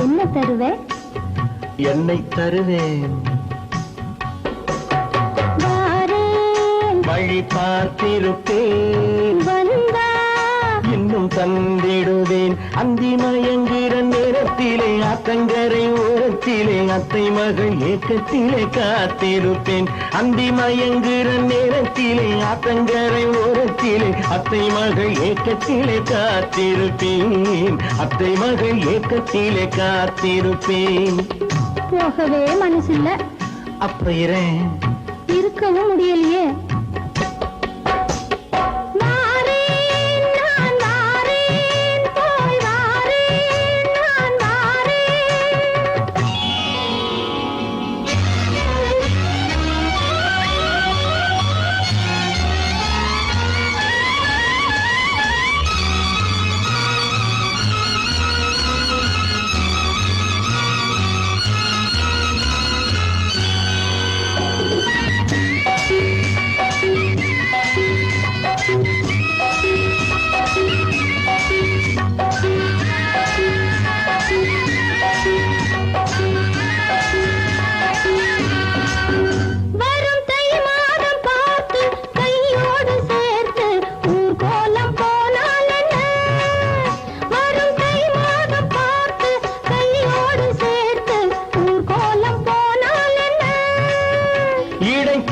என்ன தருவே? என்னை தருவேன். வழி பார்த்திருப்பேன், இன்னும் தந்திடுவேன். அந்தி மயங்குற நேரத்திலே அத்தங்கரை ஓரத்திலே அத்தை மகள் ஏக்கத்திலே காத்திருப்பேன். அந்தி மயங்குற நேரத்திலே அத்தங்கரை ஓரத்திலே அத்தை மகள் ஏக்கத்திலே காத்திருப்பேன். அத்தை மகள் ஏக்கத்திலே காத்திருப்பேன். போகவே மனசில்ல. அப்ப இரேன், இருக்கவும் முடியலையே.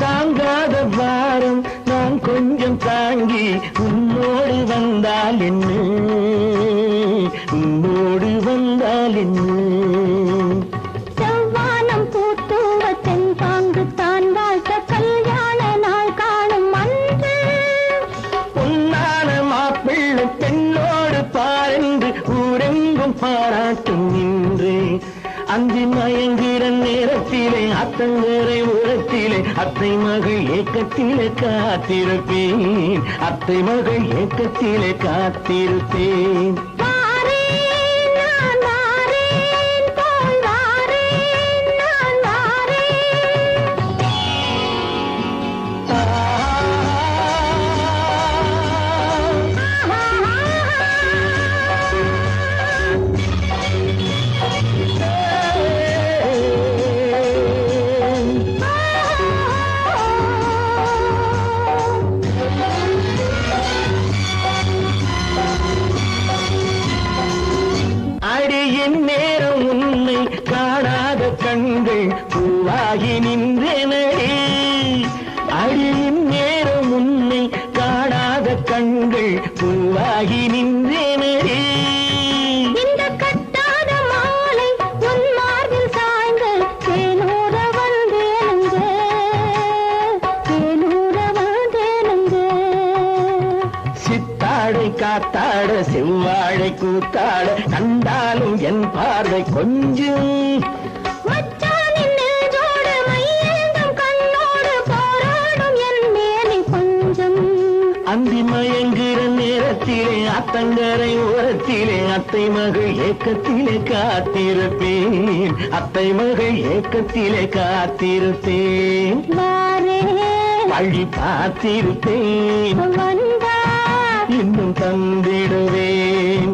தாங்காத வாரம் நான் கொஞ்சம் தாங்கி உன்னோடு வந்தால் என்ன, உன்னோடு வந்தால் என்ன. செவ்வானம் பூத்துவ தென்பாங்கு தான் வாழ்த்த கல்யாண நாள் காணும் அன்று பொன்னான மாப்பிள்ளை பெண்ணோடு பாரென்று ஊரெங்கும் பாராட்டும் நின்று. அந்தி மயங்குற நேரத்திலே அத்தங்கரை உரத்திலே அத்தை மகள் ஏக்கத்திலே காத்திருப்பேன். அத்தை மகள் ஏக்கத்திலே காத்திருப்பேன். அடியின் நேரம் உன்னை காணாத கண்கள் பூவாகி நின்றனே. அடியின் நேரம் உன்னை காணாத கண்கள் பூவாகி நின்றனே. இந்த கட்டாத மாலை உன் மார்பில் சாய்ந்து தேனூர வந்தேனுங்க, தேனூர வந்தேனுங்க. சித்தாடை காத்தாட செவ்வாழை கூத்தாட கண்டாலும் என் பார்வை கொஞ்சம். மச்சானின் நெஞ்சோடு மையேந்தும் கண்ணோடு போராடும் என் மேனி கொஞ்சம். அந்தி மயங்குற நேரத்திலே அத்தங்கரை ஓரத்திலே அத்தை மகள் ஏக்கத்திலே காத்திருப்பேன். அத்தை மகள் ஏக்கத்திலே காத்திருப்பேன். வழி பார்த்திருப்பேன், வந்தா இன்னும் தந்திடுவேன்.